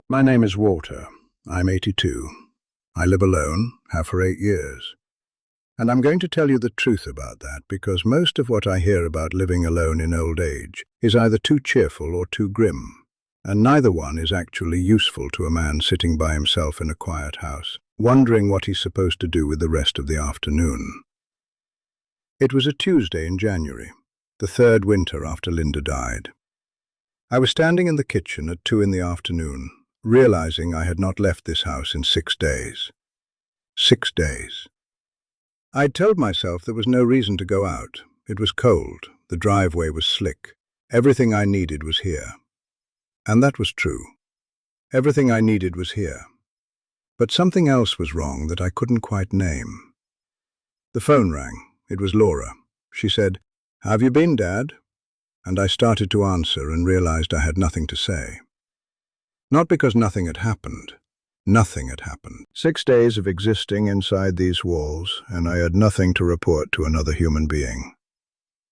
My name is Walter. I'm 82. I live alone, have for 8 years. And I'm going to tell you the truth about that because most of what I hear about living alone in old age is either too cheerful or too grim, and neither one is actually useful to a man sitting by himself in a quiet house, wondering what he's supposed to do with the rest of the afternoon. It was a Tuesday in January, the third winter after Linda died. I was standing in the kitchen at 2 in the afternoon, realizing I had not left this house in 6 days. 6 days. I'd told myself there was no reason to go out. It was cold, the driveway was slick. Everything I needed was here. And that was true. Everything I needed was here. But something else was wrong that I couldn't quite name. The phone rang. It was Laura. She said, "Have you been, Dad?" And I started to answer and realized I had nothing to say. Not because nothing had happened. Nothing had happened. 6 days of existing inside these walls, and I had nothing to report to another human being.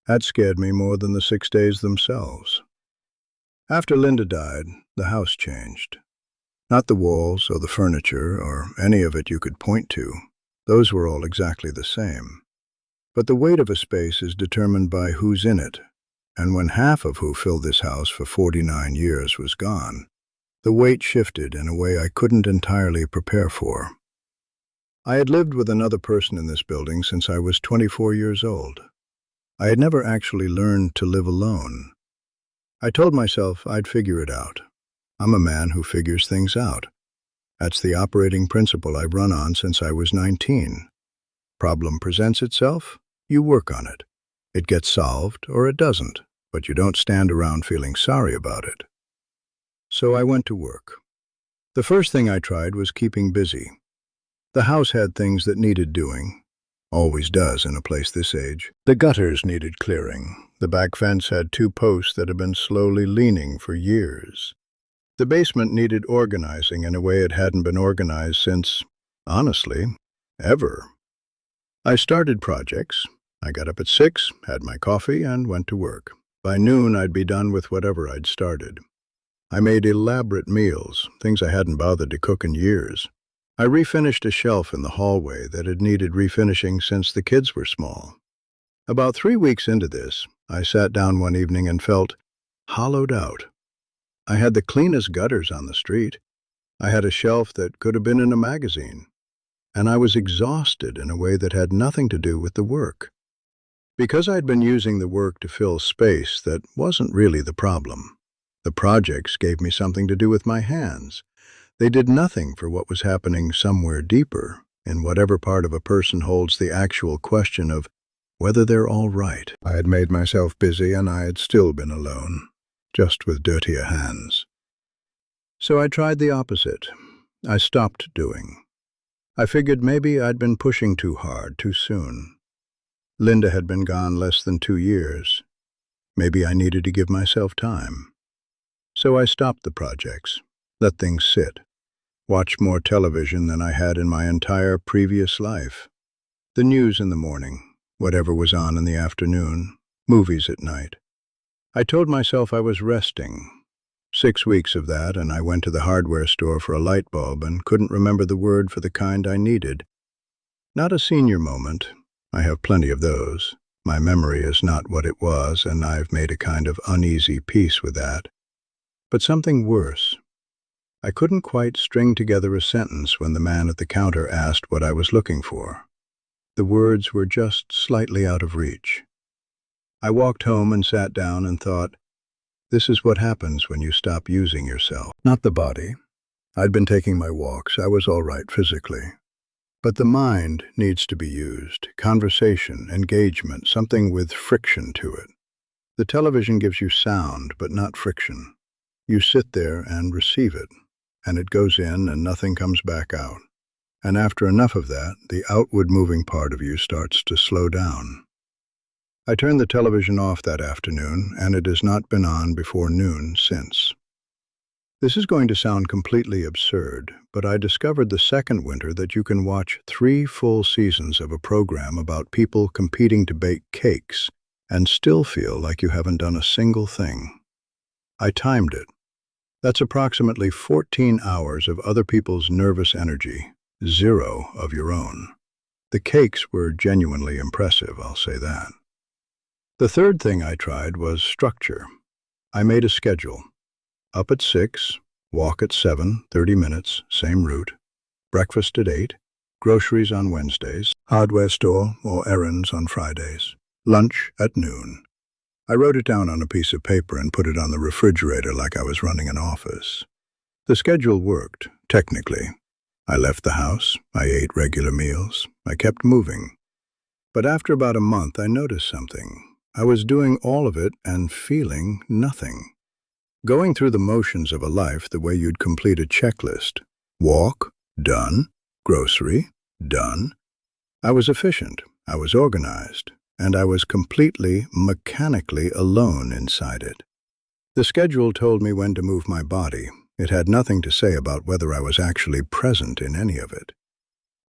That scared me more than the 6 days themselves. After Linda died, the house changed. Not the walls or the furniture or any of it you could point to. Those were all exactly the same. But the weight of a space is determined by who's in it, and when half of who filled this house for 49 years was gone, the weight shifted in a way I couldn't entirely prepare for. I had lived with another person in this building since I was 24 years old. I had never actually learned to live alone. I told myself I'd figure it out. I'm a man who figures things out. That's the operating principle I've run on since I was 19. Problem presents itself, you work on it. It gets solved or it doesn't, but you don't stand around feeling sorry about it. So I went to work. The first thing I tried was keeping busy. The house had things that needed doing. Always does in a place this age. The gutters needed clearing. The back fence had 2 posts that had been slowly leaning for years. The basement needed organizing in a way it hadn't been organized since, honestly, ever. I started projects. I got up at 6, had my coffee, and went to work. By noon, I'd be done with whatever I'd started. I made elaborate meals, things I hadn't bothered to cook in years. I refinished a shelf in the hallway that had needed refinishing since the kids were small. About 3 weeks into this, I sat down one evening and felt hollowed out. I had the cleanest gutters on the street. I had a shelf that could have been in a magazine. And I was exhausted in a way that had nothing to do with the work. Because I'd been using the work to fill space that wasn't really the problem. The projects gave me something to do with my hands. They did nothing for what was happening somewhere deeper, in whatever part of a person holds the actual question of whether they're all right. I had made myself busy and I had still been alone, just with dirtier hands. So I tried the opposite. I stopped doing. I figured maybe I'd been pushing too hard, too soon. Linda had been gone less than 2 years. Maybe I needed to give myself time. So I stopped the projects, let things sit, watched more television than I had in my entire previous life. The news in the morning, whatever was on in the afternoon, movies at night. I told myself I was resting. 6 weeks of that, and I went to the hardware store for a light bulb and couldn't remember the word for the kind I needed. Not a senior moment. I have plenty of those. My memory is not what it was, and I've made a kind of uneasy peace with that. But something worse. I couldn't quite string together a sentence when the man at the counter asked what I was looking for. The words were just slightly out of reach. I walked home and sat down and thought, this is what happens when you stop using yourself. Not the body. I'd been taking my walks. I was all right physically. But the mind needs to be used. Conversation, engagement, something with friction to it. The television gives you sound, but not friction. You sit there and receive it, and it goes in and nothing comes back out. And after enough of that, the outward moving part of you starts to slow down. I turned the television off that afternoon, and it has not been on before noon since. This is going to sound completely absurd, but I discovered the second winter that you can watch 3 full seasons of a program about people competing to bake cakes and still feel like you haven't done a single thing. I timed it. That's approximately 14 hours of other people's nervous energy, 0 of your own. The cakes were genuinely impressive, I'll say that. The third thing I tried was structure. I made a schedule. Up at 6, walk at 7, 30 minutes, same route. Breakfast at 8, groceries on Wednesdays, hardware store or errands on Fridays, lunch at noon. I wrote it down on a piece of paper and put it on the refrigerator like I was running an office. The schedule worked, technically. I left the house, I ate regular meals, I kept moving. But after about a month, I noticed something. I was doing all of it and feeling nothing. Going through the motions of a life the way you'd complete a checklist. Walk, done. Grocery, done. I was efficient, I was organized, and I was completely, mechanically alone inside it. The schedule told me when to move my body. It had nothing to say about whether I was actually present in any of it.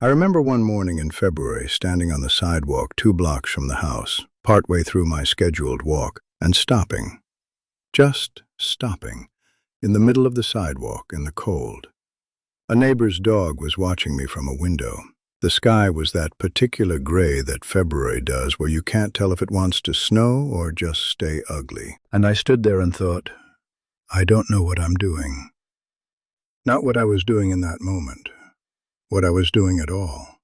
I remember one morning in February standing on the sidewalk 2 blocks from the house, partway through my scheduled walk, and stopping. Just stopping, in the middle of the sidewalk in the cold. A neighbor's dog was watching me from a window. The sky was that particular gray that February does where you can't tell if it wants to snow or just stay ugly. And I stood there and thought, I don't know what I'm doing. Not what I was doing in that moment, what I was doing at all.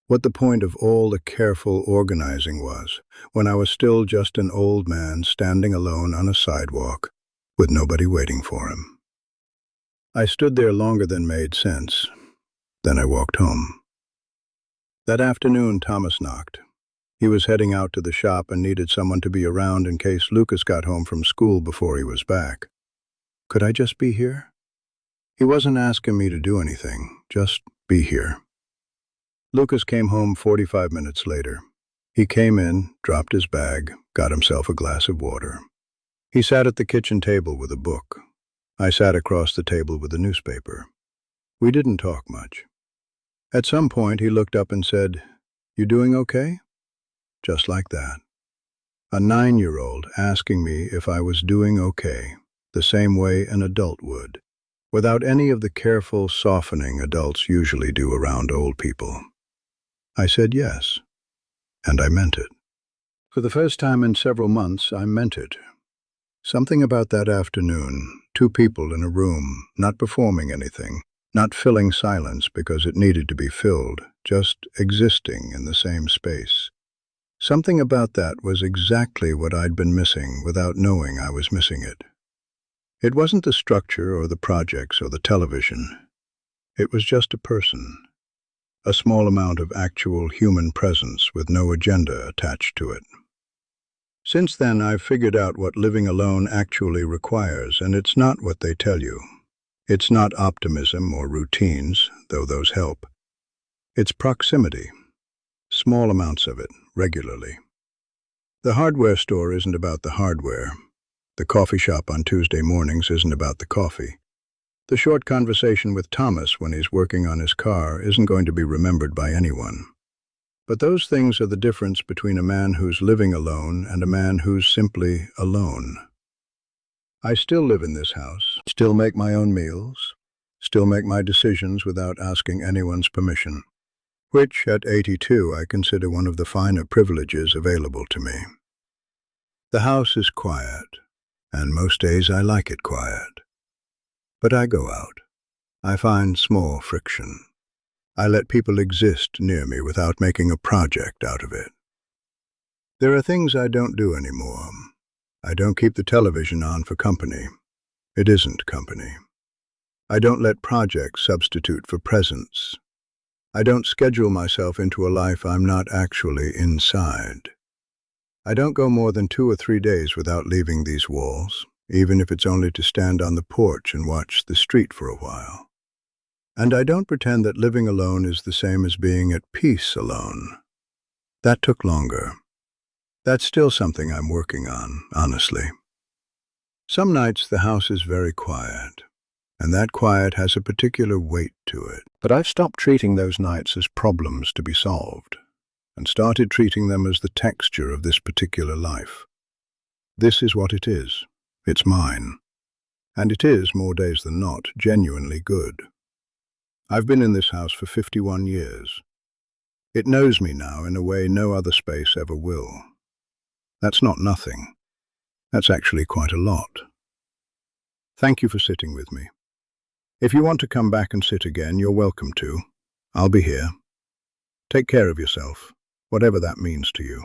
What the point of all the careful organizing was, when I was still just an old man standing alone on a sidewalk, with nobody waiting for him. I stood there longer than made sense. Then I walked home. That afternoon, Thomas knocked. He was heading out to the shop and needed someone to be around in case Lucas got home from school before he was back. Could I just be here? He wasn't asking me to do anything, just be here. Lucas came home 45 minutes later. He came in, dropped his bag, got himself a glass of water. He sat at the kitchen table with a book. I sat across the table with a newspaper. We didn't talk much. At some point, he looked up and said, "You doing okay?" Just like that. A 9-year-old asking me if I was doing okay, the same way an adult would, without any of the careful softening adults usually do around old people. I said yes, and I meant it. For the first time in several months, I meant it. Something about that afternoon, 2 people in a room, not performing anything, not filling silence because it needed to be filled, just existing in the same space. Something about that was exactly what I'd been missing without knowing I was missing it. It wasn't the structure or the projects or the television. It was just a person. A small amount of actual human presence with no agenda attached to it. Since then, I've figured out what living alone actually requires, and it's not what they tell you. It's not optimism or routines, though those help. It's proximity. Small amounts of it, regularly. The hardware store isn't about the hardware. The coffee shop on Tuesday mornings isn't about the coffee. The short conversation with Thomas when he's working on his car isn't going to be remembered by anyone. But those things are the difference between a man who's living alone and a man who's simply alone. I still live in this house, still make my own meals, still make my decisions without asking anyone's permission, which, at 82, I consider one of the finer privileges available to me. The house is quiet, and most days I like it quiet. But I go out. I find small friction. I let people exist near me without making a project out of it. There are things I don't do anymore. I don't keep the television on for company. It isn't company. I don't let projects substitute for presence. I don't schedule myself into a life I'm not actually inside. I don't go more than 2 or 3 days without leaving these walls, even if it's only to stand on the porch and watch the street for a while. And I don't pretend that living alone is the same as being at peace alone. That took longer. That's still something I'm working on, honestly. Some nights the house is very quiet, and that quiet has a particular weight to it. But I've stopped treating those nights as problems to be solved, and started treating them as the texture of this particular life. This is what it is. It's mine. And it is, more days than not, genuinely good. I've been in this house for 51 years. It knows me now in a way no other space ever will. That's not nothing. That's actually quite a lot. Thank you for sitting with me. If you want to come back and sit again, you're welcome to. I'll be here. Take care of yourself, whatever that means to you.